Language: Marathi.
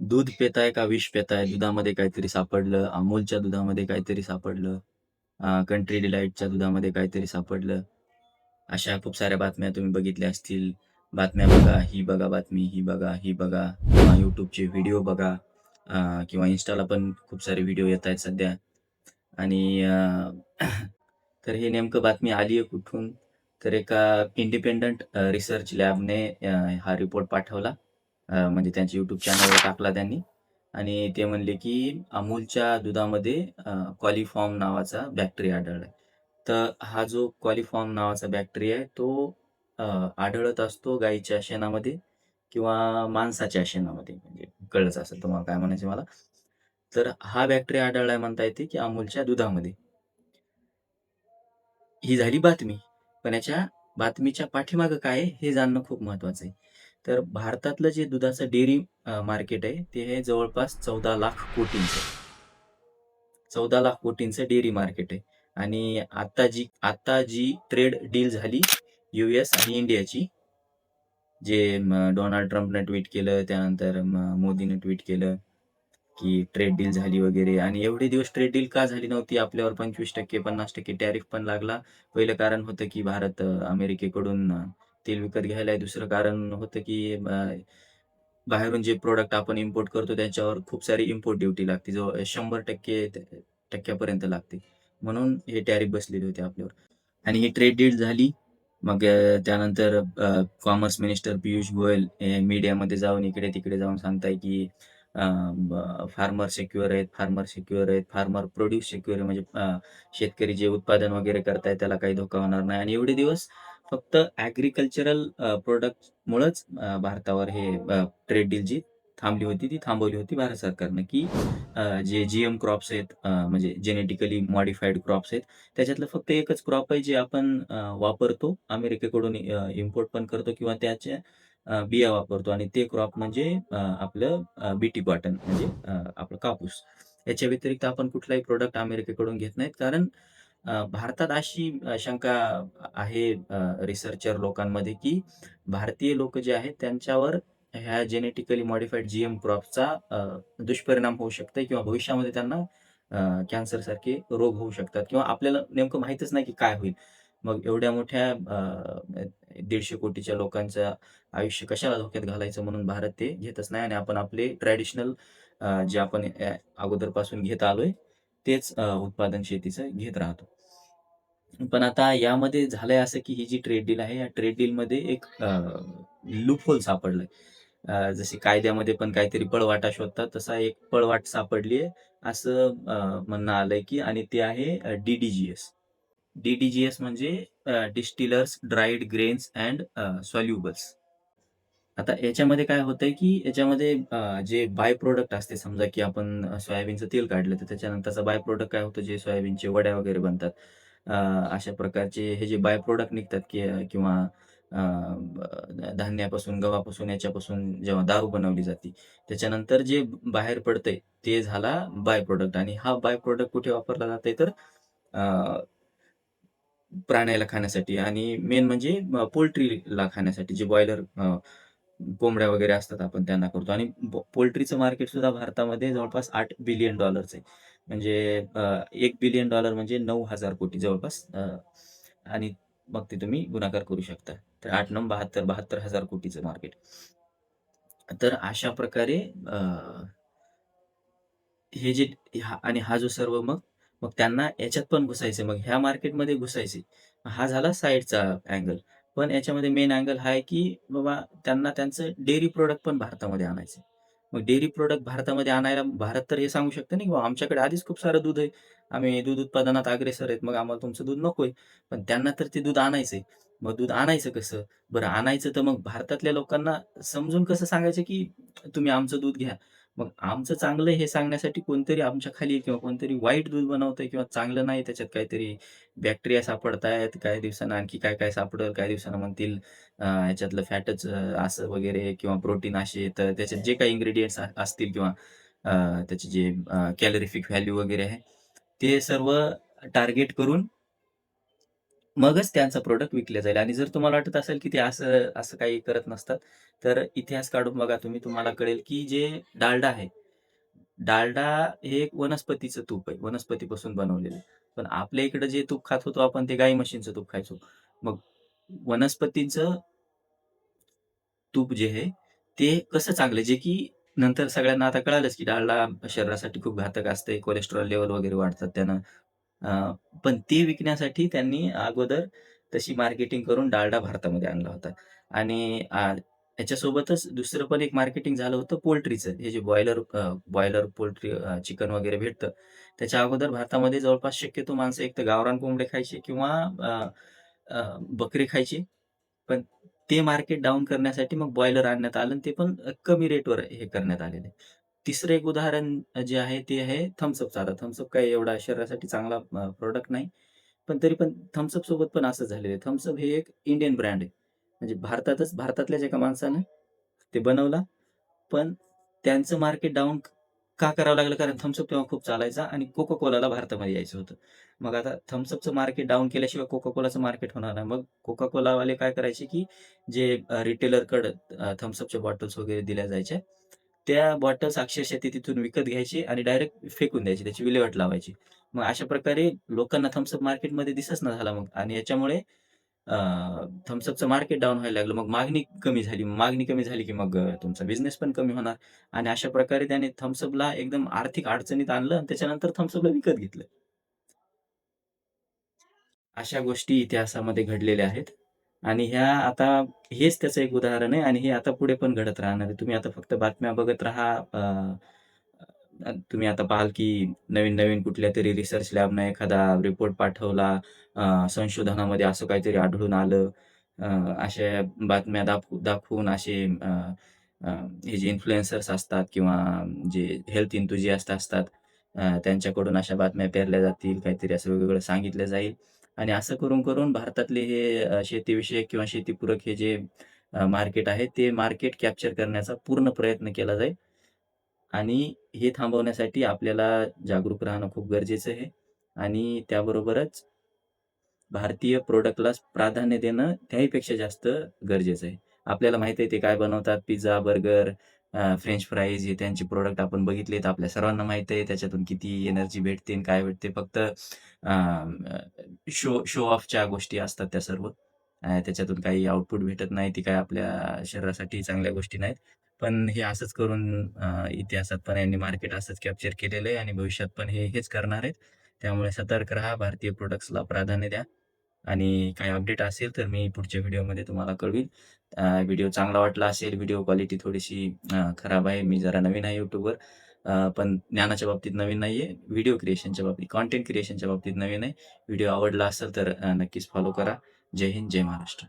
दूध पेताय का विष पेताय? दुधामध्ये काहीतरी सापडलं. अमूलच्या दुधामध्ये काहीतरी सापडलं. कंट्री डिलाईटच्या दुधामध्ये काहीतरी सापडलं. अशा खूप साऱ्या बातम्या तुम्ही बघितल्या असतील. बातम्या बघा, ही बघा बातमी, ही बघा, ही बघा किंवा YouTubeचे व्हिडिओ बघा किंवा Instaला पण खूप सारे व्हिडिओ येत आहेत सध्या आणि तर हे नेमकं बातमी आली आहे कुठून? तर एका इंडिपेंडंट रिसर्च लॅबने हा रिपोर्ट पाठवला. म्हणजे त्यांच्या YouTube चॅनलवर टाकला त्यांनी आणि ते म्हणले, की अमूलच्या दुधामध्ये कॉलिफॉर्म नावाचा बॅक्टेरिया आढळलाय. तर हा जो कॉलिफॉर्म नावाचा बॅक्टेरिया आहे तो अ, आढळत असतो गाईच्या शेणामध्ये किंवा माणसाच्या शेणामध्ये. म्हणजे कळलंच असेल तुम्हाला काय म्हणायचं मला. तर हा बॅक्टेरिया आढळलाय म्हणता येते, की अमूलच्या दुधामध्ये. ही झाली बातमी. पण याच्या बातमीच्या पाठीमागं काय आहे हे जाणणं खूप महत्त्वाचं आहे. तर भारतातलं जे दुधाचं डेअरी मार्केट आहे, ते आहे जवळपास 14,00,000 कोटींचं. 14,00,000 कोटींचं डेअरी मार्केट आहे आणि आता जी ट्रेड डील झाली यूएस आणि इंडियाची, जे डोनाल्ड ट्रम्पने ट्वीट केलं, त्यानंतर मोदीने ट्वीट केलं, की ट्रेड डील झाली वगैरे आणि एवढे दिवस ट्रेड डील का झाली नव्हती? आपल्यावर 25% 50% टॅरिफ पण लागला. पहिलं कारण होतं, की भारत अमेरिकेकडून तेल विकत घ्यायला आहे. दुसरं कारण होतं, की बाहेरून जे प्रॉडक्ट आपण इम्पोर्ट करतो त्याच्यावर खूप सारी इम्पोर्ट ड्युटी लागते. जवळ 100% टक्क्यापर्यंत लागते. म्हणून हे टॅरिफ बसलेले होते आपल्यावर. आणि ही ट्रेड डील झाली. मग त्यानंतर कॉमर्स मिनिस्टर पियुष गोयल हे मीडियामध्ये जाऊन इकडे-तिकडे जाऊन सांगताय, की फार्मर सिक्युअर आहेत, फार्मर सिक्युअर आहेत, फार्मर प्रोड्यूस सिक्युअर आहे. म्हणजे शेतकरी जे उत्पादन वगैरे करतायत त्याला काही धोका होणार नाही. आणि एवढे दिवस फक्त ॲग्रीकल्चरल प्रॉडक्ट्समुळंच भारतावर हे ट्रेड डील जी थांबली होती, ती थांबवली होती भारत सरकारनं, की जे जी-एम क्रॉप्स आहेत म्हणजे जेनेटिकली मॉडिफाईड क्रॉप्स आहेत, त्याच्यातलं फक्त एकच क्रॉप आहे जे आपण वापरतो. अमेरिकेकडून इम्पोर्ट पण करतो किंवा त्याच्या बिया वापरतो आणि ते क्रॉप म्हणजे आपलं बीटी कॉटन म्हणजे आपलं कापूस. याच्या व्यतिरिक्त आपण कुठलाही प्रॉडक्ट अमेरिकेकडून घेत नाहीत. कारण भारतात अशी शंका आहे रिसर्चर लोकांमध्ये, की भारतीय लोकं जे आहेत त्यांच्यावर ह्या जेनेटिकली मॉडिफाईड जी-एम क्रॉपचा दुष्परिणाम होऊ शकतो किंवा भविष्यामध्ये त्यांना कॅन्सरसारखे रोग होऊ शकतात किंवा आपल्याला नेमकं माहीतच नाही की काय होईल. मग एवढ्या मोठ्या 150 कोटीच्या लोकांचं आयुष्य कशाला धोक्यात घालायचं म्हणून भारत ते घेतच नाही आणि आपण आपले ट्रॅडिशनल जे आपण अगोदरपासून घेत आलोय तेच उत्पादन शेतीचं घेत राहतो. पण आता यामध्ये झालंय असं, की ही जी ट्रेड डील आहे, या ट्रेड डीलमध्ये एक लूपहोल सापडलाय. जशी कायद्यामध्ये पण काहीतरी पळवाटा शोधतात, तसा एक पळवाट सापडली आहे, असं म्हणणं आलंय, की आणि ते आहे डी-डी-जी-एस. डी-डी-जी-एस म्हणजे डिस्टिलर्स ड्राईड ग्रेन्स अँड सॉल्युबल्स. आता याच्यामध्ये काय होतंय, की याच्यामध्ये जे बाय प्रॉडक्ट असते समजा, की आपण सोयाबीनचं तेल काढलं, तर त्याच्यानंतरचा बाय प्रॉडक्ट काय होतं, जे सोयाबीनचे वड्या वगैरे बनतात. अ, अशा प्रकारचे हे जे बाय प्रॉडक्ट निघतात, की किंवा धान्यापासून, गव्हापासून, याच्यापासून जेव्हा दारू बनवली जाते, त्याच्यानंतर जे बाहेर पडतंय, ते झाला बाय प्रॉडक्ट आणि हा बाय प्रॉडक्ट कुठे वापरला जातोय, तर प्राण्याला खाण्यासाठी आणि मेन म्हणजे पोल्ट्रीला खाण्यासाठी जे बॉयलर कोंबड्या वगैरे असतात आपण त्यांना करतो आणि पोल्ट्रीचं मार्केट सुद्धा भारतामध्ये जवळपास $8 बिलियन आहे. म्हणजे $1 बिलियन म्हणजे 9,000 कोटी जवळपास आणि मग ते तुम्ही गुणाकार करू शकता. तर 8×9 72,000 कोटीचं मार्केट. तर अशा प्रकारे हे जे आणि हा जो सर्व मग मग त्यांना याच्यात पण घुसायचं मग ह्या मार्केटमध्ये घुसायचे. हा झाला साइडचा अँगल. पण याच्यामध्ये मेन अँगल हा आहे, की बाबा त्यांना त्यांचं डेअरी प्रॉडक्ट पण भारतामध्ये आणायचं मग डेअरी प्रॉडक्ट भारतामध्ये आणायला भारत तर हे सांगू शकतं ना, की बाबा आमच्याकडे आधीच खूप सारं दूध आहे. आम्ही दूध उत्पादनात अग्रेसर आहेत. मग आम्हाला तुमचं दूध नकोय. पण त्यांना तर ते दूध आणायचंय. मग दूध आणायचं कसं? बरं आणायचं तर मग भारतातल्या लोकांना समजून कसं सांगायचं, की तुम्ही आमचं दूध घ्या. मग आमचं चांगलं आहे हे सांगण्यासाठी कोणतरी आमच्या खाली किंवा कोणतरी वाईट दूध बनवतंय किंवा चांगलं नाही त्याच्यात काहीतरी बॅक्टेरिया सापडतायत. काही दिवसांना आणखी काय-काय सापडेल. काही दिवसांना म्हणतील ह्याच्यातलं फॅटच असं वगैरे किंवा प्रोटीन असे तर त्याच्यात जे काही इन्ग्रीडियंट्स असतील किंवा त्याचे जे कॅलरिफिक व्हॅल्यू वगैरे आहे, ते सर्व टार्गेट करून मगच त्यांचा प्रॉडक्ट विकले जाईल आणि जर तुम्हाला वाटत असेल, की ते असं असं काही करत नसतात, तर इतिहास काढून बघा तुम्ही. तुम्हाला कळेल, की जे डालडा आहे, डालडा हे एक वनस्पतीचं तूप आहे. वनस्पतीपासून बनवलेलं. पण आपल्या इकडं जे तूप खात होतो आपण ते गाई म्हशींचं तूप खायचो. मग वनस्पतीचं तूप जे आहे, ते कसं चांगलं जे की नंतर सगळ्यांना आता कळालंच, की डालडा शरीरासाठी खूप घातक असते. कोलेस्टेरॉल लेव्हल वगैरे वाढतात त्यानं. अ, पण ते विकण्यासाठी त्यांनी अगोदर तशी मार्केटिंग करून डालडा भारतामध्ये आणला होता. आणि याच्यासोबतच दुसरं पण एक मार्केटिंग झालं होतं पोल्ट्रीचं. हे जे बॉयलर पोल्ट्री चिकन वगैरे भेटतं. त्याच्या अगोदर भारतामध्ये जवळपास शक्यतो माणसं एक तर गावरान कोंबडे खायचे किंवा अ, अ, बकरी खायची. पण ते मार्केट डाउन करण्यासाठी मग बॉयलर आणण्यात आलं आणि ते पण कमी रेटवर हे करण्यात आलेलं आहे. तिसरं एक उदाहरण जे आहे ते आहे थम्स आता थम्स काही एवढा शरीरासाठी चांगला नाही. पण तरी पण थम्स सोबत पण असंच झालेलं आहे. थम्स हे एक इंडियन ब्रँड आहे. म्हणजे भारतातल्याच एका माणसानं ते बनवला. पण त्यांचं मार्केट डाउन का करावं लागलं? कारण थम्स तेव्हा खूप चालायचा आणि Coca-Colaला भारतामध्ये यायचं होतं. मग आता थम्स मार्केट डाउन केल्याशिवाय Coca-Colaचं मार्केट होणार नाही. मग Coca-Colaवाले काय करायचे, की जे रिटेलरकडं बॉटल्स वगैरे दिल्या जायच्या, त्या बॉटल्स अक्षरशः ते तिथून विकत घ्यायचे आणि डायरेक्ट फेकून द्यायचे. त्याची विल्हेवाट लावायची. मग अशा प्रकारे लोकांना थम्स मार्केटमध्ये दिसेना झाला मग आणि याच्यामुळे अ, मार्केट डाउन व्हायला लागलं. मग मागणी कमी झाली. मागणी कमी झाली, की मग तुमचा बिझनेस पण कमी होणार आणि अशा प्रकारे त्याने थम्स एकदम आर्थिक अडचणीत आणलं आणि त्याच्यानंतर थम्स विकत घेतलं. अशा गोष्टी इतिहासामध्ये घडलेल्या आहेत आणि ह्या आता हेच त्याचं एक उदाहरण आहे आणि हे आता पुढे पण घडत राहणार आहे. तुम्ही आता फक्त बातम्या बघत राहा. तुम्ही आता पाहाल की नवीन-नवीन कुठल्यातरी रिसर्च लॅबनं एखादा रिपोर्ट पाठवला. संशोधनामध्ये असं काहीतरी आढळून आलं. अ, अशा बातम्या दाखवून असे अ, अ, हे जे इन्फ्लुएन्सर्स असतात किंवा जे हेल्थ एन्थुसियास्ट असतात, त्यांच्याकडून अशा बातम्या पेरल्या जातील. काहीतरी असं वेगवेगळं सांगितलं जाईल आणि असं करून भारतातले हे शेतीविषयक किंवा शेतीपूरक हे जे मार्केट आहे, ते मार्केट कॅप्चर करण्याचा पूर्ण प्रयत्न केला जाईल. आणि हे थांबवण्यासाठी आपल्याला जागरूक राहणं खूप गरजेचं आहे आणि त्याबरोबरच भारतीय प्रॉडक्टलाच प्राधान्य देणं त्याहीपेक्षा जास्त गरजेचं आहे. आपल्याला माहिती आहे ते काय बनवतात पिझ्झा, बर्गर, फ्रेंच फ्राईज हे त्यांचे प्रॉडक्ट आपण बघितलेत. आपल्या सर्वांना माहिती आहे त्याच्यातून किती एनर्जी भेटते आणि काय भेटते. फक्त शो ऑफच्या गोष्टी असतात त्या सर्व. त्याच्यातून काही आउटपुट भेटत नाही. ती काय आपल्या शरीरासाठी चांगल्या गोष्टी नाहीत. पण हे असंच करून इतिहासात पण यांनी मार्केट असंच कॅप्चर केलेलं आहे आणि भविष्यात पण हेच करणार आहेत. त्यामुळे सतर्क राहा. भारतीय प्रॉडक्ट्सला प्राधान्य द्या. आणि काही अपडेट असेल तर मी पुढच्या व्हिडिओमध्ये तुम्हाला कळवीन. व्हिडिओ चांगला वाटला असेल, व्हिडिओ क्वालिटी थोडीशी खराब आहे. मी जरा नवीन आहे YouTubeवर. पण ज्ञानाच्या बाबतीत नवीन नाहीये. व्हिडिओ क्रिएशनच्या बाबतीत, कंटेंट क्रिएशनच्या बाबतीत नवीन आहे. व्हिडिओ आवडला असेल तर नक्कीच फॉलो करा. जय हिंद, जय महाराष्ट्र.